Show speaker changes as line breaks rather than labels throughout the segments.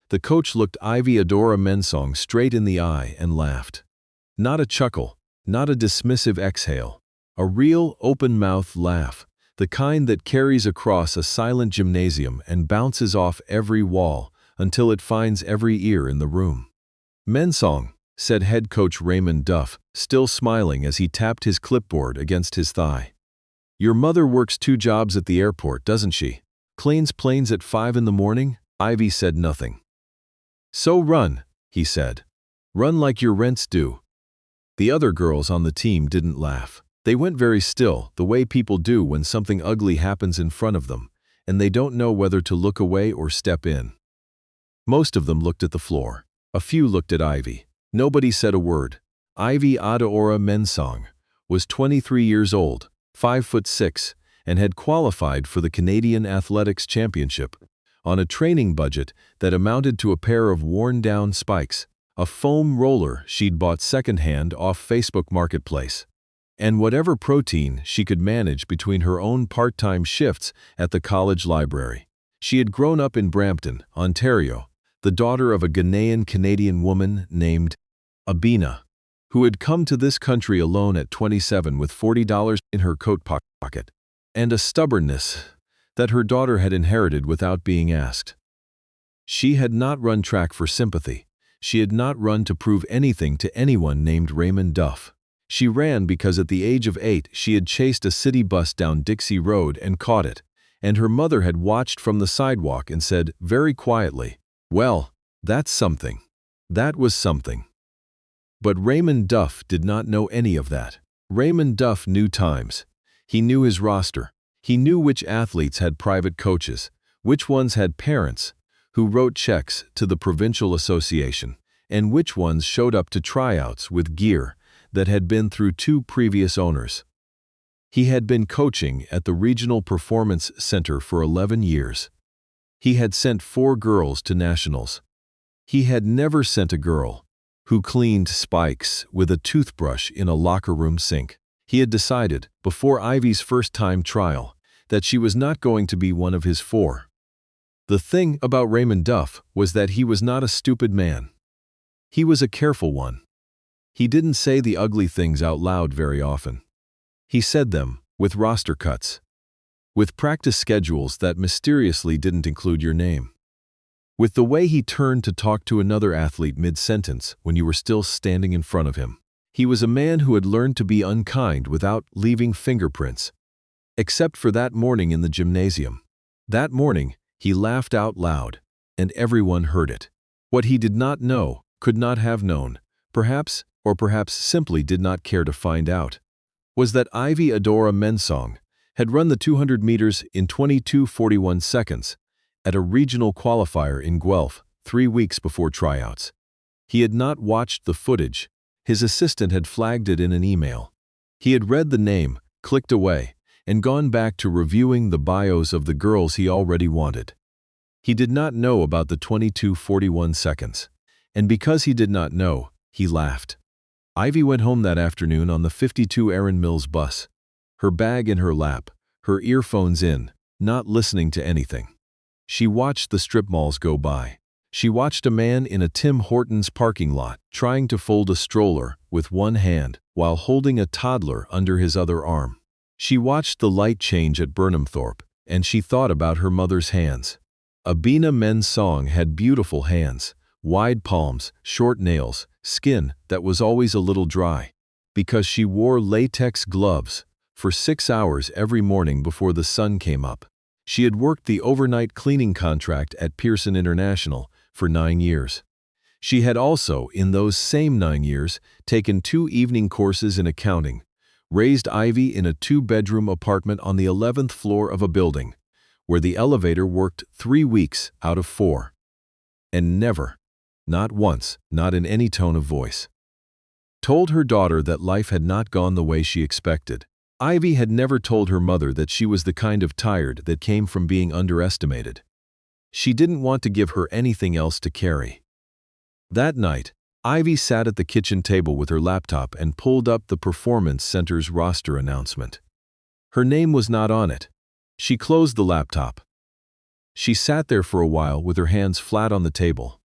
The coach looked Ivy Adora Mensong straight in the eye and laughed. Not a chuckle, not a dismissive exhale. A real, open-mouthed laugh, the kind that carries across a silent gymnasium and bounces off every wall until it finds every ear in the room. "Mensong," said head coach Raymond Duff, still smiling as he tapped his clipboard against his thigh. "Your mother works 2 jobs at the airport, doesn't she? Cleans planes at 5 in the morning?" Ivy said nothing. "So run," he said. "Run like your rent's due." The other girls on the team didn't laugh. They went very still, the way people do when something ugly happens in front of them, and they don't know whether to look away or step in. Most of them looked at the floor. A few looked at Ivy. Nobody said a word. Ivy Adora Mensong was 23 years old, 5'6", and had qualified for the Canadian Athletics Championship on a training budget that amounted to a pair of worn-down spikes, a foam roller she'd bought secondhand off Facebook Marketplace, and whatever protein she could manage between her own part-time shifts at the college library. She had grown up in Brampton, Ontario, the daughter of a Ghanaian-Canadian woman named Abina, who had come to this country alone at 27 with $40 in her coat pocket, and a stubbornness that her daughter had inherited without being asked. She had not run track for sympathy. She had not run to prove anything to anyone named Raymond Duff. She ran because at the age of 8 she had chased a city bus down Dixie Road and caught it, and her mother had watched from the sidewalk and said very quietly, "Well, that's something. That was something." But Raymond Duff did not know any of that. Raymond Duff knew times. He knew his roster. He knew which athletes had private coaches, which ones had parents who wrote checks to the provincial association, and which ones showed up to tryouts with gear that had been through 2 previous owners. He had been coaching at the Regional Performance Center for 11 years. He had sent 4 girls to nationals. He had never sent a girl who cleaned spikes with a toothbrush in a locker room sink. He had decided, before Ivy's first-time trial, that she was not going to be one of his 4. The thing about Raymond Duff was that he was not a stupid man. He was a careful one. He didn't say the ugly things out loud very often. He said them with roster cuts, with practice schedules that mysteriously didn't include your name, with the way he turned to talk to another athlete mid-sentence when you were still standing in front of him. He was a man who had learned to be unkind without leaving fingerprints, except for that morning in the gymnasium. That morning, he laughed out loud, and everyone heard it. What he did not know, could not have known, perhaps, or perhaps simply did not care to find out, was that Ivy Adora Mensong had run the 200 meters in 22:41 seconds at a regional qualifier in Guelph 3 weeks before tryouts. He had not watched the footage. His assistant had flagged it in an email. He had read the name, clicked away, and gone back to reviewing the bios of the girls he already wanted. He did not know about the 22:41 seconds, and because he did not know, he laughed. Ivy went home that afternoon on the 52 Erin Mills bus, her bag in her lap, her earphones in, not listening to anything. She watched the strip malls go by. She watched a man in a Tim Hortons parking lot trying to fold a stroller with one hand while holding a toddler under his other arm. She watched the light change at Burnhamthorpe, and she thought about her mother's hands. Abina Mensong had beautiful hands, wide palms, short nails, skin that was always a little dry, because she wore latex gloves for 6 hours every morning before the sun came up. She had worked the overnight cleaning contract at Pearson International for 9 years. She had also, in those same 9 years, taken 2 evening courses in accounting, raised Ivy in a 2-bedroom apartment on the 11th floor of a building, where the elevator worked 3 weeks out of 4. And never, not once, not in any tone of voice, told her daughter that life had not gone the way she expected. Ivy had never told her mother that she was the kind of tired that came from being underestimated. She didn't want to give her anything else to carry. That night, Ivy sat at the kitchen table with her laptop and pulled up the Performance Center's roster announcement. Her name was not on it. She closed the laptop. She sat there for a while with her hands flat on the table.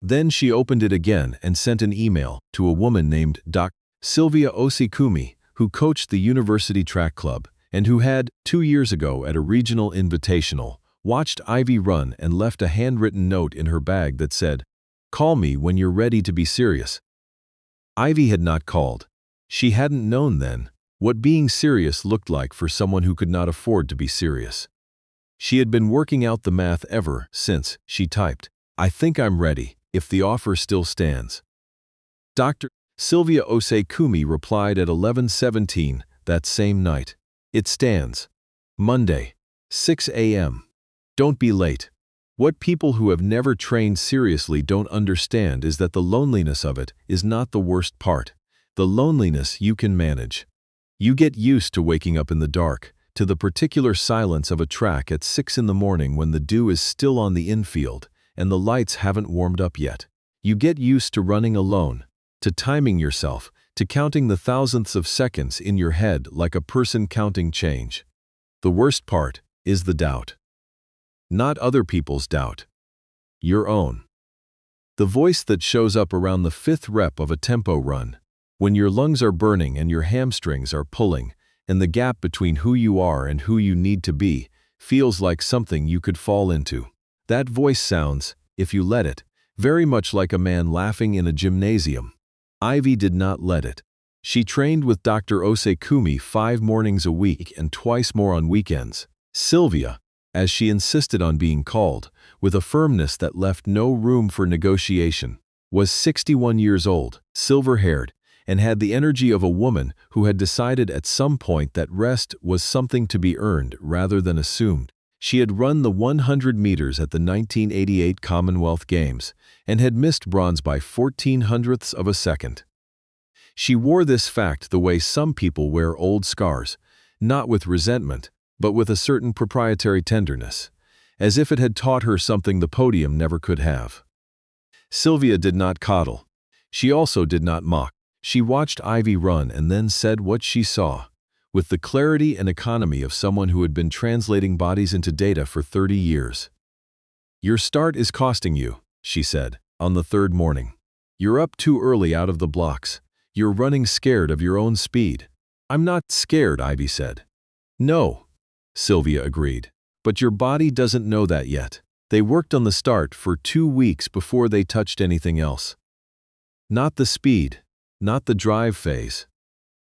Then she opened it again and sent an email to a woman named Dr. Sylvia Osikumi, who coached the university track club and who had, 2 years ago at a regional invitational, watched Ivy run and left a handwritten note in her bag that said, "Call me when you're ready to be serious." Ivy had not called. She hadn't known then what being serious looked like for someone who could not afford to be serious. She had been working out the math ever since she typed, "I think I'm ready, if the offer still stands." Dr. Sylvia Osekumi replied at 11:17 that same night. "It stands. Monday, 6 a.m. Don't be late." What people who have never trained seriously don't understand is that the loneliness of it is not the worst part. The loneliness you can manage. You get used to waking up in the dark, to the particular silence of a track at 6 in the morning when the dew is still on the infield and the lights haven't warmed up yet. You get used to running alone, to timing yourself, to counting the thousandths of seconds in your head like a person counting change. The worst part is the doubt. Not other people's doubt. Your own. The voice that shows up around the 5th rep of a tempo run, when your lungs are burning and your hamstrings are pulling, and the gap between who you are and who you need to be feels like something you could fall into. That voice sounds, if you let it, very much like a man laughing in a gymnasium. Ivy did not let it. She trained with Dr. Osekumi 5 mornings a week and twice more on weekends. Sylvia, as she insisted on being called, with a firmness that left no room for negotiation, was 61 years old, silver-haired, and had the energy of a woman who had decided at some point that rest was something to be earned rather than assumed. She had run the 100 meters at the 1988 Commonwealth Games and had missed bronze by 14/100ths of a second. She wore this fact the way some people wear old scars, not with resentment, but with a certain proprietary tenderness, as if it had taught her something the podium never could have. Sylvia did not coddle. She also did not mock. She watched Ivy run and then said what she saw, with the clarity and economy of someone who had been translating bodies into data for 30 years. "Your start is costing you," she said, on the 3rd morning. "You're up too early out of the blocks. You're running scared of your own speed." "I'm not scared," Ivy said. "No," Sylvia agreed. "But your body doesn't know that yet." They worked on the start for 2 weeks before they touched anything else. Not the speed, not the drive phase.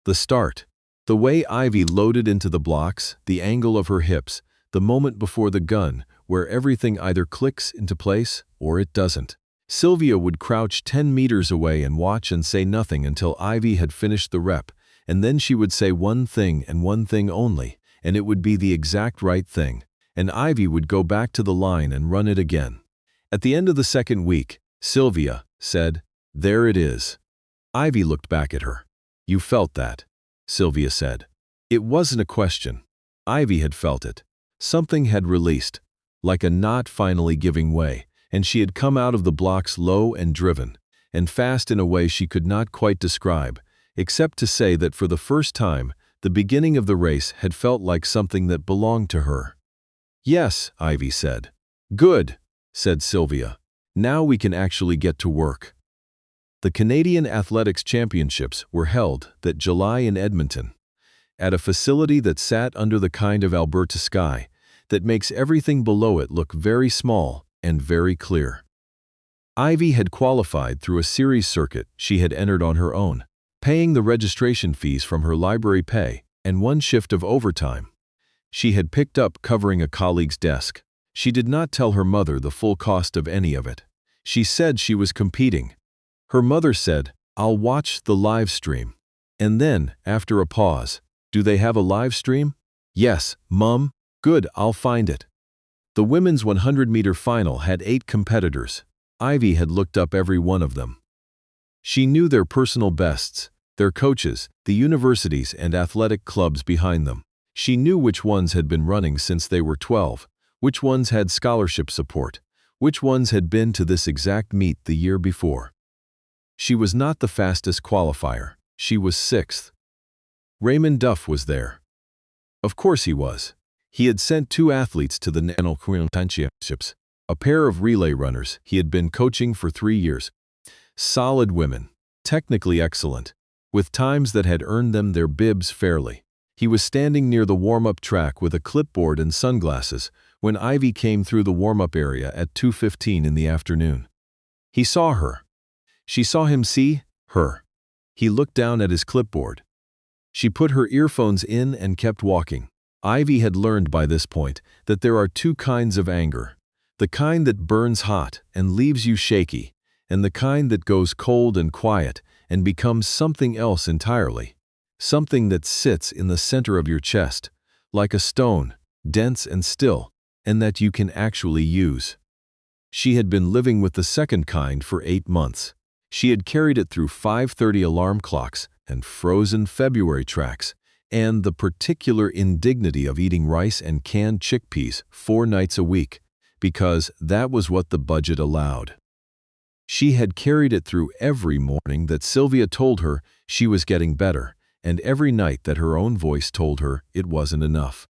The start. The way Ivy loaded into the blocks, the angle of her hips, the moment before the gun, where everything either clicks into place or it doesn't. Sylvia would crouch 10 meters away and watch and say nothing until Ivy had finished the rep, and then she would say one thing and one thing only, and it would be the exact right thing, and Ivy would go back to the line and run it again. At the end of the 2nd week, Sylvia said, "There it is." Ivy looked back at her. "You felt that," Sylvia said. It wasn't a question. Ivy had felt it. Something had released, like a knot finally giving way, and she had come out of the blocks low and driven, and fast in a way she could not quite describe, except to say that for the first time, the beginning of the race had felt like something that belonged to her. "Yes," Ivy said. "Good," said Sylvia. "Now we can actually get to work." The Canadian Athletics Championships were held that July in Edmonton, at a facility that sat under the kind of Alberta sky that makes everything below it look very small and very clear. Ivy had qualified through a series circuit she had entered on her own, paying the registration fees from her library pay and 1 shift of overtime she had picked up covering a colleague's desk. She did not tell her mother the full cost of any of it. She said she was competing. Her mother said, "I'll watch the live stream." And then, after a pause, "Do they have a live stream?" "Yes, Mum." "Good, I'll find it." The women's 100-meter final had 8 competitors. Ivy had looked up every one of them. She knew their personal bests, their coaches, the universities and athletic clubs behind them. She knew which ones had been running since they were 12, which ones had scholarship support, which ones had been to this exact meet the year before. She was not the fastest qualifier. She was 6th. Raymond Duff was there. Of course he was. He had sent 2 athletes to the National Championships. A pair of relay runners he had been coaching for 3 years. Solid women, technically excellent, with times that had earned them their bibs fairly. He was standing near the warm-up track with a clipboard and sunglasses when Ivy came through the warm-up area at 2:15 in the afternoon. He saw her. She saw him see her. He looked down at his clipboard. She put her earphones in and kept walking. Ivy had learned by this point that there are two kinds of anger: the kind that burns hot and leaves you shaky, and the kind that goes cold and quiet and becomes something else entirely, something that sits in the center of your chest, like a stone, dense and still, and that you can actually use. She had been living with the second kind for 8 months. She had carried it through 5:30 alarm clocks and frozen February tracks, and the particular indignity of eating rice and canned chickpeas 4 nights a week, because that was what the budget allowed. She had carried it through every morning that Sylvia told her she was getting better, and every night that her own voice told her it wasn't enough.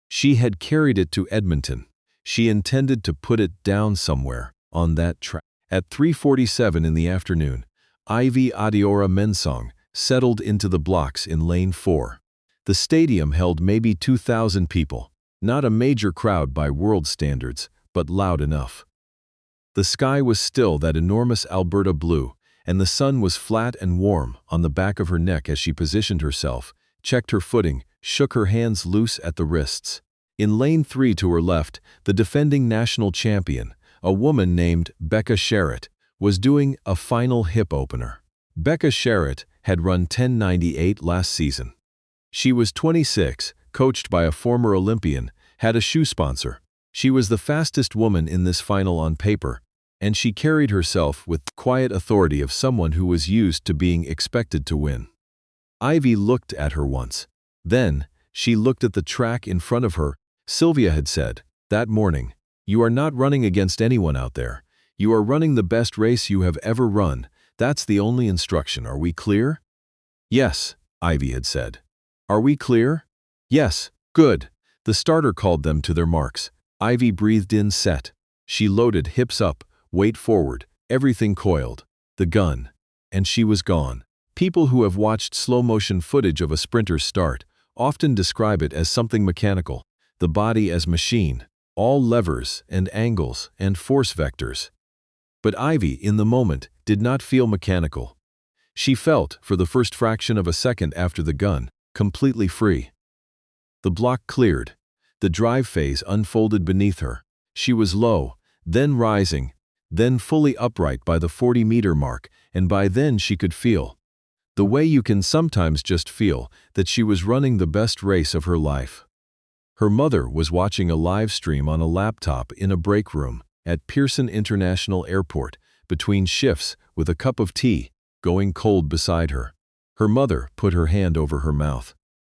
She had carried it to Edmonton. She intended to put it down somewhere on that track. At 3:47 in the afternoon, Ivy Adiora Mensong settled into the blocks in Lane 4. The stadium held maybe 2,000 people, not a major crowd by world standards, but loud enough. The sky was still that enormous Alberta blue, and the sun was flat and warm on the back of her neck as she positioned herself, checked her footing, shook her hands loose at the wrists. In Lane 3 to her left, the defending national champion, a woman named Becca Sherritt, was doing a final hip opener. Becca Sherritt had run 10:98 last season. She was 26, coached by a former Olympian, had a shoe sponsor. She was the fastest woman in this final on paper, and she carried herself with the quiet authority of someone who was used to being expected to win. Ivy looked at her once. Then, she looked at the track in front of her. Sylvia had said, that morning, "You are not running against anyone out there. You are running the best race you have ever run. That's the only instruction. Are we clear?" "Yes," Ivy had said. "Are we clear?" "Yes, good." The starter called them to their marks. Ivy breathed in, set. She loaded, hips up, weight forward, everything coiled. The gun. And she was gone. People who have watched slow-motion footage of a sprinter's start often describe it as something mechanical, the body as machine, all levers and angles and force vectors. But Ivy, in the moment, did not feel mechanical. She felt, for the first fraction of a second after the gun, completely free. The block cleared. The drive phase unfolded beneath her. She was low, then rising, then fully upright by the 40-meter mark, and by then she could feel, the way you can sometimes just feel, that she was running the best race of her life. Her mother was watching a live stream on a laptop in a break room at Pearson International Airport between shifts with a cup of tea going cold beside her. Her mother put her hand over her mouth.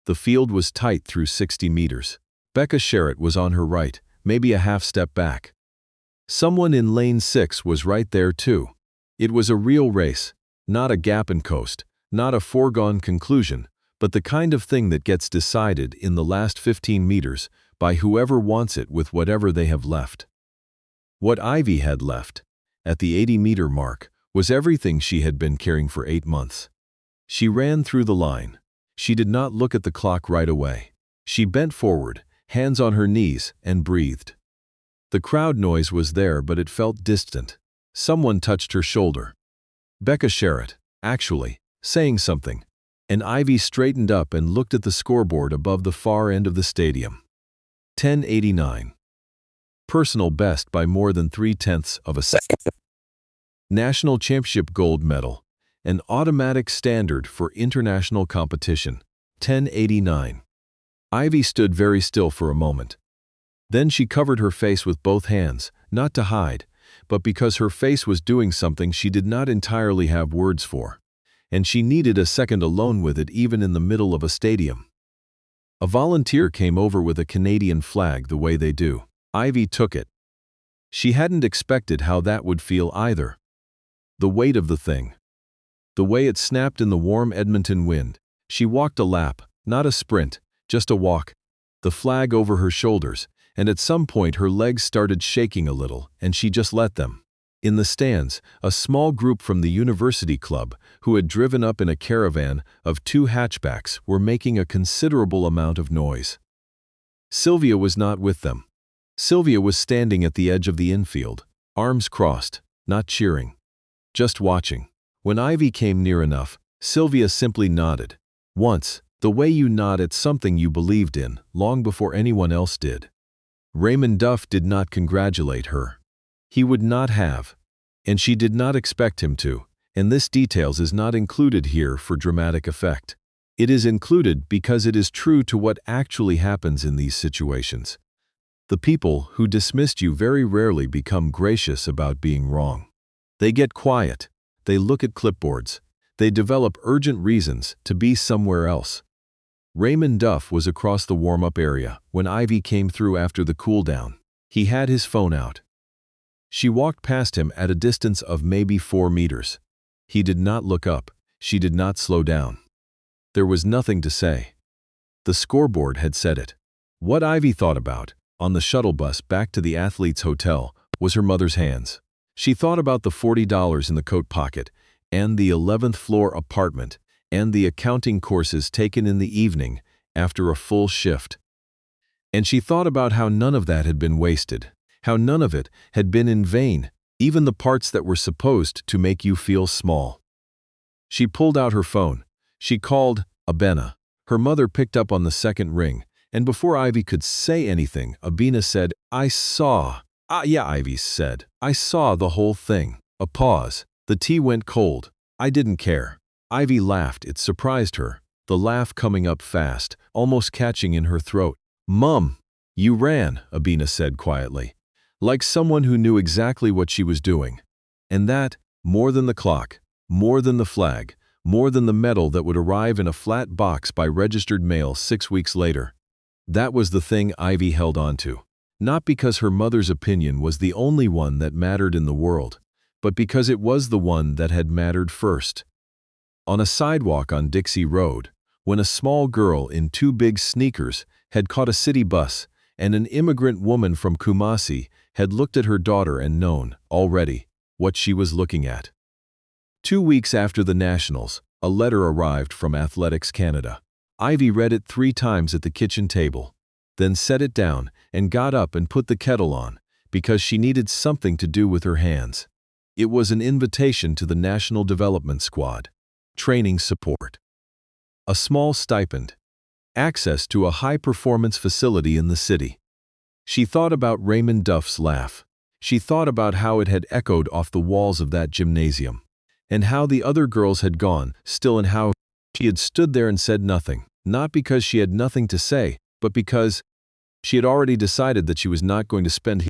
The field was tight through 60 meters. Becca Sherritt was on her right, maybe a half step back. Someone in Lane 6 was right there too. It was a real race, not a gap and coast, not a foregone conclusion, but the kind of thing that gets decided in the last 15 meters by whoever wants it with whatever they have left. What Ivy had left, at the 80-meter mark, was everything she had been carrying for 8 months. She ran through the line. She did not look at the clock right away. She bent forward, hands on her knees, and breathed. The crowd noise was there, but it felt distant. Someone touched her shoulder. Becca Sherritt, actually, saying something, and Ivy straightened up and looked at the scoreboard above the far end of the stadium. 10:89. Personal best by more than 3/10 of a second. National Championship gold medal, an automatic standard for international competition. 10:89. Ivy stood very still for a moment. Then she covered her face with both hands, not to hide, but because her face was doing something she did not entirely have words for, and she needed a second alone with it even in the middle of a stadium. A volunteer came over with a Canadian flag the way they do. Ivy took it. She hadn't expected how that would feel either. The weight of the thing. The way it snapped in the warm Edmonton wind. She walked a lap, not a sprint, just a walk. The flag over her shoulders, and at some point her legs started shaking a little, and she just let them. In the stands, a small group from the university club, who had driven up in a caravan of 2 hatchbacks, were making a considerable amount of noise. Sylvia was not with them. Sylvia was standing at the edge of the infield, arms crossed, not cheering, just watching. When Ivy came near enough, Sylvia simply nodded. Once, the way you nod at something you believed in, long before anyone else did. Raymond Duff did not congratulate her. He would not have, and she did not expect him to, and this details is not included here for dramatic effect. It is included because it is true to what actually happens in these situations. The people who dismissed you very rarely become gracious about being wrong. They get quiet, they look at clipboards, they develop urgent reasons to be somewhere else. Raymond Duff was across the warm-up area when Ivy came through after the cool-down. He had his phone out. She walked past him at a distance of maybe 4 meters. He did not look up. She did not slow down. There was nothing to say. The scoreboard had said it. What Ivy thought about, on the shuttle bus back to the athlete's hotel, was her mother's hands. She thought about the $40 in the coat pocket, and the 11th floor apartment, and the accounting courses taken in the evening after a full shift. And she thought about how none of that had been wasted, how none of it had been in vain, even the parts that were supposed to make you feel small. She pulled out her phone. She called Abena. Her mother picked up on the second ring, and before Ivy could say anything, Abena said, "I saw." Yeah, Ivy said. "I saw the whole thing." A pause. The tea went cold. "I didn't care." Ivy laughed. It surprised her, the laugh coming up fast, almost catching in her throat. "Mum, you ran," Abena said quietly, like someone who knew exactly what she was doing. And that, more than the clock, more than the flag, more than the medal that would arrive in a flat box by registered mail 6 weeks later. That was the thing Ivy held on to. Not because her mother's opinion was the only one that mattered in the world, but because it was the one that had mattered first. On a sidewalk on Dixie Road, when a small girl in 2 big sneakers had caught a city bus, and an immigrant woman from Kumasi had looked at her daughter and known, already, what she was looking at. 2 weeks after the Nationals, a letter arrived from Athletics Canada. Ivy read it 3 times at the kitchen table, then set it down and got up and put the kettle on, because she needed something to do with her hands. It was an invitation to the National Development Squad. Training support. A small stipend. Access to a high-performance facility in the city. She thought about Raymond Duff's laugh. She thought about how it had echoed off the walls of that gymnasium, and how the other girls had gone, still, and how she had stood there and said nothing, not because she had nothing to say, but because she had already decided that she was not going to spend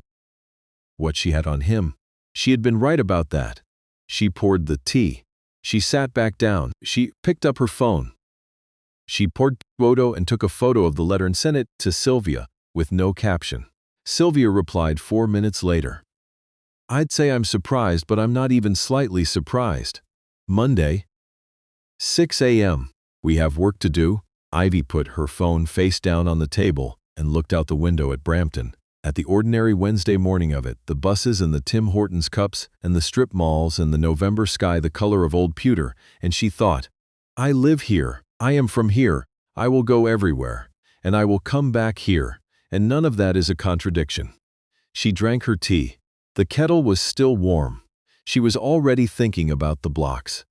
what she had on him. She had been right about that. She poured the tea. She sat back down. She picked up her phone. She poured photo and took a photo of the letter and sent it to Sylvia, with no caption. Sylvia replied 4 minutes later. "I'd say I'm surprised, but I'm not even slightly surprised. Monday, 6 a.m. We have work to do." Ivy put her phone face down on the table and looked out the window at Brampton. At the ordinary Wednesday morning of it, the buses and the Tim Hortons cups and the strip malls and the November sky the color of old pewter, and she thought, "I live here, I am from here, I will go everywhere, and I will come back here, and none of that is a contradiction." She drank her tea. The kettle was still warm. She was already thinking about the blocks.